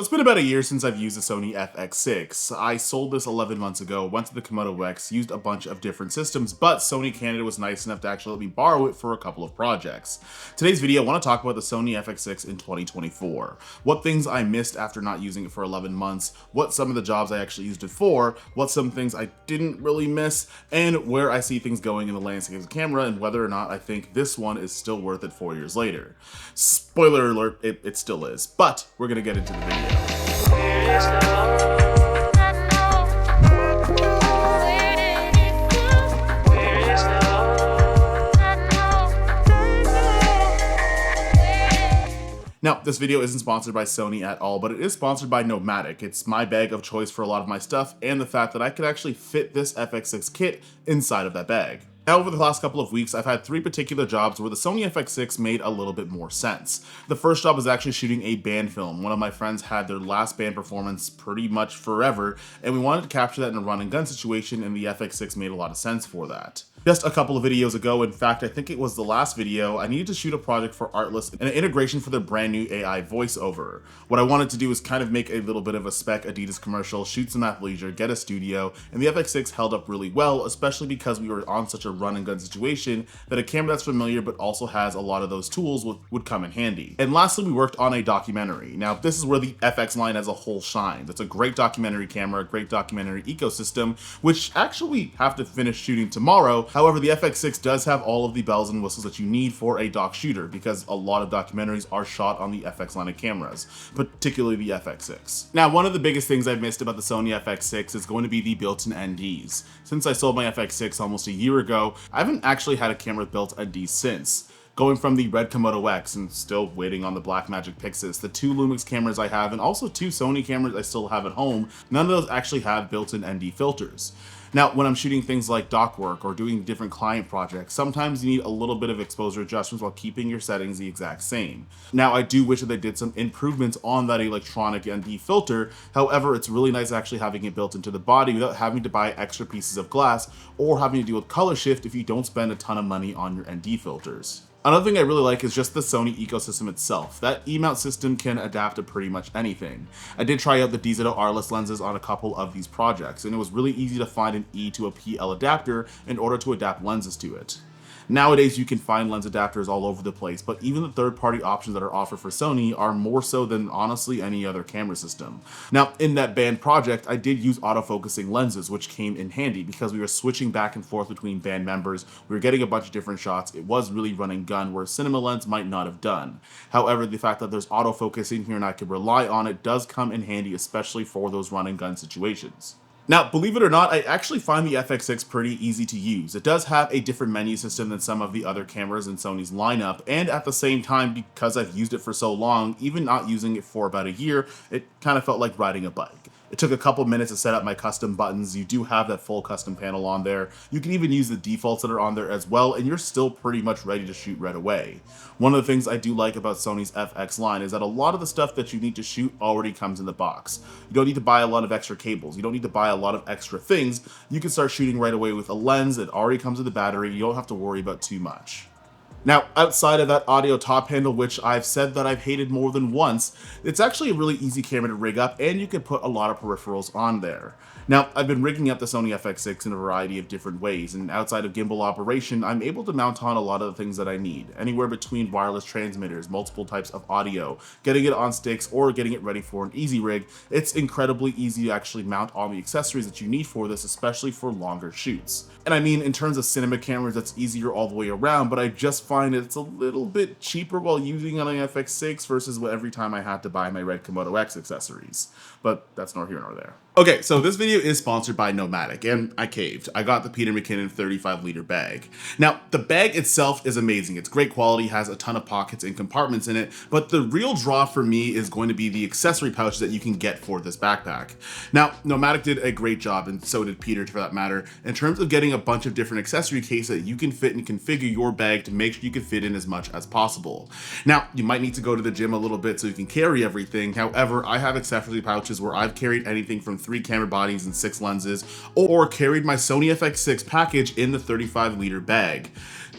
It's been about a year since I've used the Sony FX6. I sold this 11 months ago, went to the Komodo X, used a bunch of different systems, but Sony Canada was nice enough to actually let me borrow it for a couple of projects. Today's video, I want to talk about the Sony FX6 in 2024. What things I missed after not using it for 11 months, what some of the jobs I actually used it for, what some things I didn't really miss, and where I see things going in the landscape of the camera, and whether or not I think this one is still worth it 4 years later. Spoiler alert, it still is, but we're going to get into the video. Now, this video isn't sponsored by Sony at all, but it is sponsored by NOMATIC. It's my bag of choice for a lot of my stuff, and the fact that I could actually fit this FX6 kit inside of that bag. Now, over the last couple of weeks, I've had 3 particular jobs where the Sony FX6 made a little bit more sense. The first job was actually shooting a band film. One of my friends had their last band performance pretty much forever, and we wanted to capture that in a run and gun situation, and the FX6 made a lot of sense for that. Just a couple of videos ago, in fact, I think it was the last video, I needed to shoot a project for Artlist and an integration for their brand new AI voiceover. What I wanted to do is kind of make a little bit of a spec Adidas commercial, shoot some athleisure, get a studio, and the FX6 held up really well, especially because we were on such a run and gun situation that a camera that's familiar but also has a lot of those tools would come in handy. And lastly, we worked on a documentary. Now, this is where the FX line as a whole shines. It's a great documentary camera, a great documentary ecosystem, which actually we have to finish shooting tomorrow. However, the FX6 does have all of the bells and whistles that you need for a doc shooter, because a lot of documentaries are shot on the FX line of cameras, particularly the FX6. Now, one of the biggest things I've missed about the Sony FX6 is going to be the built-in NDs. Since I sold my FX6 almost a year ago, I haven't actually had a camera with built NDs since. Going from the red Komodo X and still waiting on the Blackmagic Pixis, the 2 Lumix cameras I have, and also 2 Sony cameras I still have at home, none of those actually have built-in ND filters. Now, when I'm shooting things like doc work or doing different client projects, sometimes you need a little bit of exposure adjustments while keeping your settings the exact same. Now, I do wish that they did some improvements on that electronic ND filter. However, it's really nice actually having it built into the body without having to buy extra pieces of glass or having to deal with color shift if you don't spend a ton of money on your ND filters. Another thing I really like is just the Sony ecosystem itself. That E-mount system can adapt to pretty much anything. I did try out the DZO Artlist lenses on a couple of these projects, and it was really easy to find an E to a PL adapter in order to adapt lenses to it. Nowadays, you can find lens adapters all over the place, but even the third-party options that are offered for Sony are more so than honestly any other camera system. Now, in that band project, I did use autofocusing lenses, which came in handy because we were switching back and forth between band members. We were getting a bunch of different shots. It was really run and gun, where cinema lens might not have done. However, the fact that there's autofocusing here and I could rely on it does come in handy, especially for those run and gun situations. Now, believe it or not, I actually find the FX6 pretty easy to use. It does have a different menu system than some of the other cameras in Sony's lineup, and at the same time, because I've used it for so long, even not using it for about a year, it kind of felt like riding a bike. It took a couple minutes to set up my custom buttons. You do have that full custom panel on there. You can even use the defaults that are on there as well, and you're still pretty much ready to shoot right away. One of the things I do like about Sony's FX line is that a lot of the stuff that you need to shoot already comes in the box. You don't need to buy a lot of extra cables. You don't need to buy a lot of extra things. You can start shooting right away with a lens that already comes with the battery. You don't have to worry about too much. Now, outside of that audio top handle, which I've said that I've hated more than once, it's actually a really easy camera to rig up, and you can put a lot of peripherals on there. Now, I've been rigging up the Sony FX6 in a variety of different ways, and outside of gimbal operation, I'm able to mount on a lot of the things that I need, anywhere between wireless transmitters, multiple types of audio, getting it on sticks, or getting it ready for an easy rig. It's incredibly easy to actually mount all the accessories that you need for this, especially for longer shoots. And I mean, in terms of cinema cameras, that's easier all the way around, but I just find it's a little bit cheaper while using on an FX6 versus every time I had to buy my red Komodo X accessories. But that's nor here nor there. Okay, so this video is sponsored by NOMATIC, and I caved. I got the Peter McKinnon 35-liter bag. Now, the bag itself is amazing. It's great quality, has a ton of pockets and compartments in it, but the real draw for me is going to be the accessory pouch that you can get for this backpack. Now, NOMATIC did a great job, and so did Peter for that matter, in terms of getting a bunch of different accessory cases that you can fit and configure your bag to make sure you can fit in as much as possible. Now, you might need to go to the gym a little bit so you can carry everything. However, I have accessory pouches where I've carried anything from 3 camera bodies and 6 lenses, or carried my Sony FX6 package in the 35-liter bag.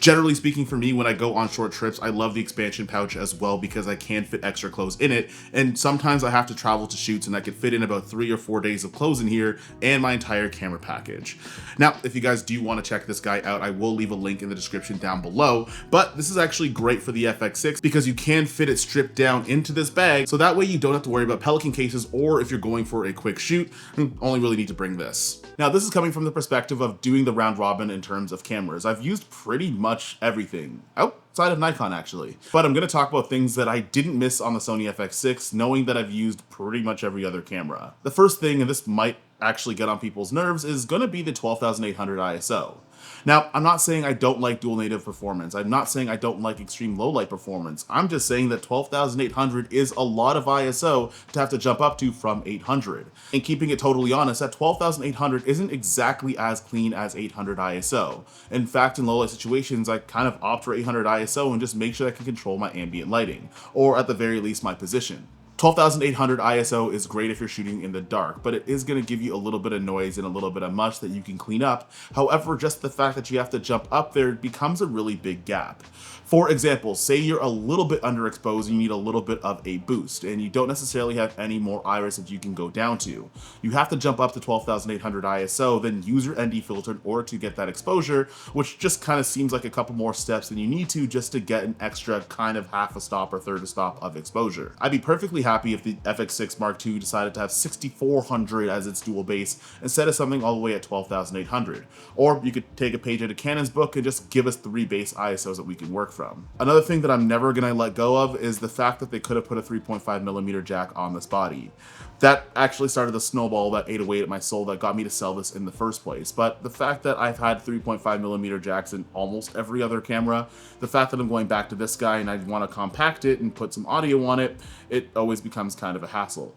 Generally speaking, for me, when I go on short trips, I love the expansion pouch as well because I can fit extra clothes in it, and sometimes I have to travel to shoots and I could fit in about 3 or 4 days of clothes in here and my entire camera package. Now, if you guys do want to check this guy out, I will leave a link in the description down below, but this is actually great for the FX6 because you can fit it stripped down into this bag, so that way you don't have to worry about Pelican cases, or if you're going for a quick shoot, you only really need to bring this. Now, this is coming from the perspective of doing the round robin in terms of cameras. I've used pretty much everything outside of Nikon, actually, but I'm going to talk about things that I didn't miss on the Sony FX6, knowing that I've used pretty much every other camera. The first thing, and this might actually get on people's nerves, is going to be the 12,800 ISO. Now, I'm not saying I don't like dual native performance. I'm not saying I don't like extreme low light performance. I'm just saying that 12,800 is a lot of ISO to have to jump up to from 800. And keeping it totally honest, that 12,800 isn't exactly as clean as 800 ISO. In fact, in low light situations, I kind of opt for 800 ISO and just make sure I can control my ambient lighting, or at the very least my position. 12,800 ISO is great if you're shooting in the dark, but it is going to give you a little bit of noise and a little bit of mush that you can clean up. However, just the fact that you have to jump up there becomes a really big gap. For example, say you're a little bit underexposed and you need a little bit of a boost, and you don't necessarily have any more iris that you can go down to. You have to jump up to 12,800 ISO, then use your ND filter in order to get that exposure, which just kind of seems like a couple more steps than you need to just to get an extra kind of half a stop or third a stop of exposure. I'd be perfectly happy if the FX6 Mark II decided to have 6400 as its dual base instead of something all the way at 12,800. Or you could take a page out of Canon's book and just give us 3 base ISOs that we can work from. Another thing that I'm never going to let go of is the fact that they could have put a 3.5mm jack on this body. That actually started the snowball that ate away at my soul that got me to sell this in the first place. But the fact that I've had 3.5mm jacks in almost every other camera, the fact that I'm going back to this guy and I want to compact it and put some audio on it, it always becomes kind of a hassle.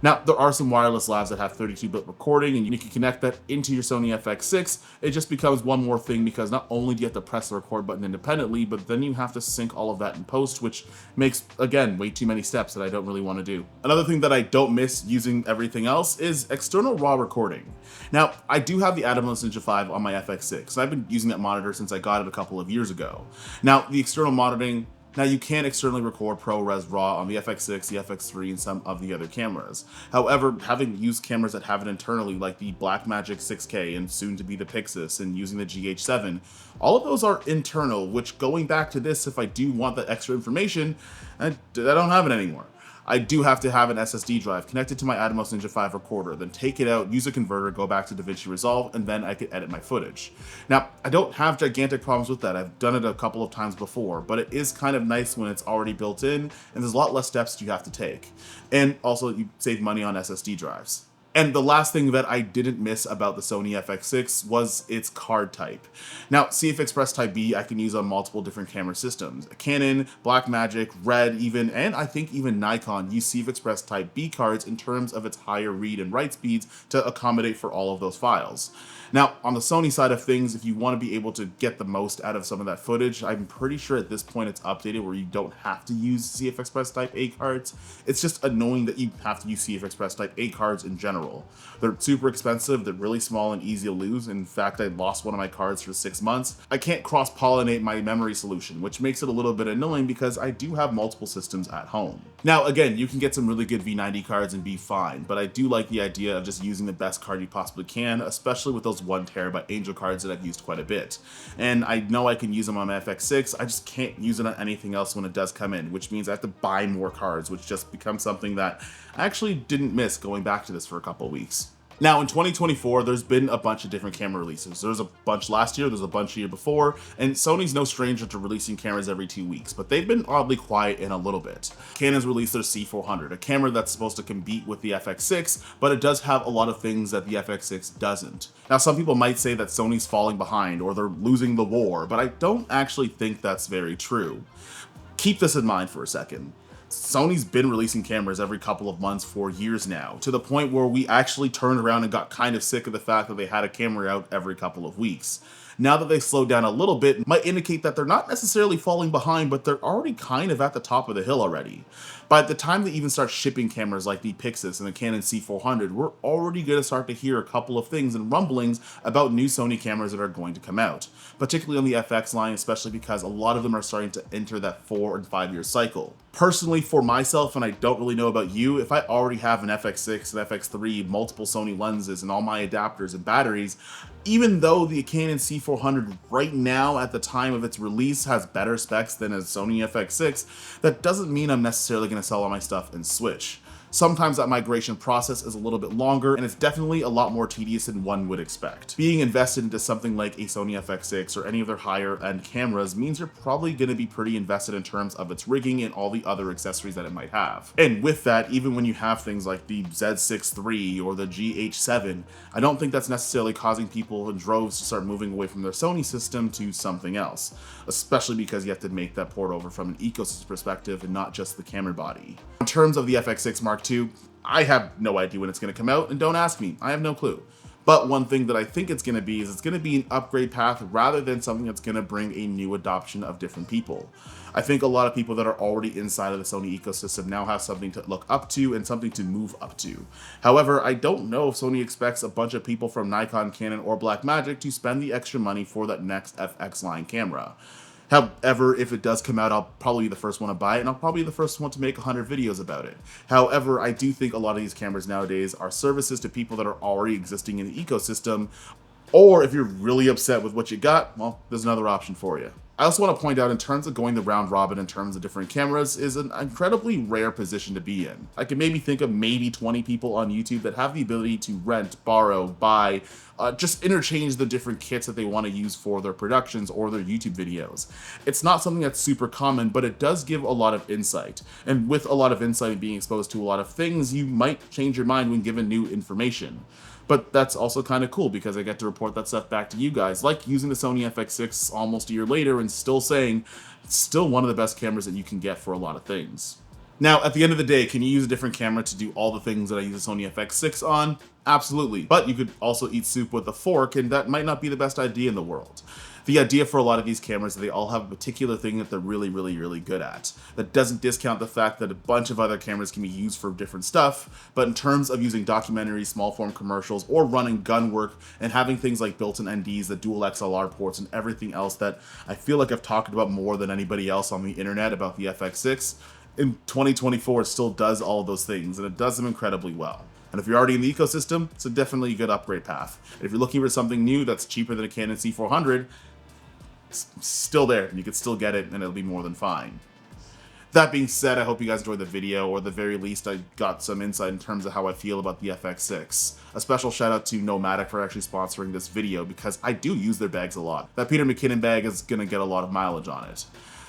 Now, there are some wireless labs that have 32-bit recording, and you can connect that into your Sony FX6. It just becomes one more thing because not only do you have to press the record button independently, but then you have to sync all of that in post, which makes, again, way too many steps that I don't really want to do. Another thing that I don't miss using everything else is external raw recording. Now, I do have the Atomos Ninja 5 on my FX6, and I've been using that monitor since I got it a couple of years ago. Now, the external monitoring, now you can externally record ProRes RAW on the FX6, the FX3, and some of the other cameras. However, having used cameras that have it internally, like the Blackmagic 6K and soon to be the Pixis, and using the GH7, all of those are internal, which going back to this, if I do want that extra information, I don't have it anymore. I do have to have an SSD drive connected to my Atomos Ninja 5 recorder, then take it out, use a converter, go back to DaVinci Resolve, and then I can edit my footage. Now, I don't have gigantic problems with that. I've done it a couple of times before, but it is kind of nice when it's already built in, and there's a lot less steps you have to take. And also, you save money on SSD drives. And the last thing that I didn't miss about the Sony FX6 was its card type. Now, CF Express Type B I can use on multiple different camera systems. Canon, Blackmagic, Red even, and I think even Nikon use CF Express Type B cards in terms of its higher read and write speeds to accommodate for all of those files. Now, on the Sony side of things, if you want to be able to get the most out of some of that footage, I'm pretty sure at this point it's updated where you don't have to use CF Express Type A cards. It's just annoying that you have to use CF Express Type A cards in general. They're super expensive, they're really small and easy to lose. In fact, I lost one of my cards for 6 months. I can't cross-pollinate my memory solution, which makes it a little bit annoying because I do have multiple systems at home. Now, again, you can get some really good V90 cards and be fine, but I do like the idea of just using the best card you possibly can, especially with those 1TB Angel cards that I've used quite a bit. And I know I can use them on my FX6, I just can't use it on anything else when it does come in, which means I have to buy more cards, which just becomes something that I actually didn't miss going back to this for a couple of weeks. Now, in 2024, there's been a bunch of different camera releases. There's a bunch last year, there's a bunch the year before, and Sony's no stranger to releasing cameras every 2 weeks, but they've been oddly quiet in a little bit. Canon's released their C400, a camera that's supposed to compete with the FX6, but it does have a lot of things that the FX6 doesn't. Now, some people might say that Sony's falling behind or they're losing the war, but I don't actually think that's very true. Keep this in mind for a second. Sony's been releasing cameras every couple of months for years now, to the point where we actually turned around and got kind of sick of the fact that they had a camera out every couple of weeks. now that they slowed down a little bit, might indicate that they're not necessarily falling behind, but they're already kind of at the top of the hill already. By the time they even start shipping cameras like the Pixis and the Canon C400, we're already going to start to hear a couple of things and rumblings about new Sony cameras that are going to come out, particularly on the FX line, especially because a lot of them are starting to enter that 4 and 5 year cycle. Personally, for myself, and I don't really know about you, if I already have an FX6, an FX3, multiple Sony lenses, and all my adapters and batteries, even though the Canon C400 right now at the time of its release has better specs than a Sony FX6, that doesn't mean I'm necessarily going to sell all my stuff and switch. Sometimes that migration process is a little bit longer, and it's definitely a lot more tedious than one would expect. Being invested into something like a Sony FX6 or any of their higher end cameras means you're probably going to be pretty invested in terms of its rigging and all the other accessories that it might have. And with that, even when you have things like the Z6 III or the GH7, I don't think that's necessarily causing people in droves to start moving away from their Sony system to something else, especially because you have to make that port over from an ecosystem perspective and not just the camera body. In terms of the FX6 Mark II, I have no idea when it's going to come out, and don't ask me, I have no clue. But one thing that I think it's going to be is it's going to be an upgrade path rather than something that's going to bring a new adoption of different people. I think a lot of people that are already inside of the Sony ecosystem now have something to look up to and something to move up to. However, I don't know if Sony expects a bunch of people from Nikon, Canon, or Blackmagic to spend the extra money for that next FX line camera. However, if it does come out, I'll probably be the first one to buy it, and I'll probably be the first one to make 100 videos about it. However, I do think a lot of these cameras nowadays are services to people that are already existing in the ecosystem, or if you're really upset with what you got, well, there's another option for you. I also want to point out, in terms of going the round robin in terms of different cameras is an incredibly rare position to be in. I can maybe think of maybe 20 people on YouTube that have the ability to rent, borrow, buy, just interchange the different kits that they want to use for their productions or their YouTube videos. It's not something that's super common, but it does give a lot of insight. And with a lot of insight and being exposed to a lot of things, you might change your mind when given new information. But that's also kind of cool because I get to report that stuff back to you guys, like using the Sony FX6 almost a year later and still saying it's still one of the best cameras that you can get for a lot of things. Now, at the end of the day, can you use a different camera to do all the things that I use a Sony FX6 on? Absolutely. But you could also eat soup with a fork, and that might not be the best idea in the world. The idea for a lot of these cameras is that they all have a particular thing that they're really, really, really good at. That doesn't discount the fact that a bunch of other cameras can be used for different stuff, but in terms of using documentaries, small form commercials, or running gun work, and having things like built-in NDs, the dual XLR ports, and everything else that I feel like I've talked about more than anybody else on the internet about the FX6, in 2024 it still does all of those things, and it does them incredibly well. And if you're already in the ecosystem, it's definitely a good upgrade path. And if you're looking for something new that's cheaper than a Canon C400, it's still there, and you can still get it, and it'll be more than fine. That being said, I hope you guys enjoyed the video, or at the very least I got some insight in terms of how I feel about the FX6. A special shout out to NOMATIC for actually sponsoring this video, because I do use their bags a lot. That Peter McKinnon bag is going to get a lot of mileage on it.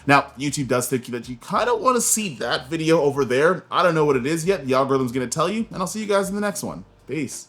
Now, YouTube does think that you kind of want to see that video over there. I don't know what it is yet. The algorithm's going to tell you, and I'll see you guys in the next one. Peace.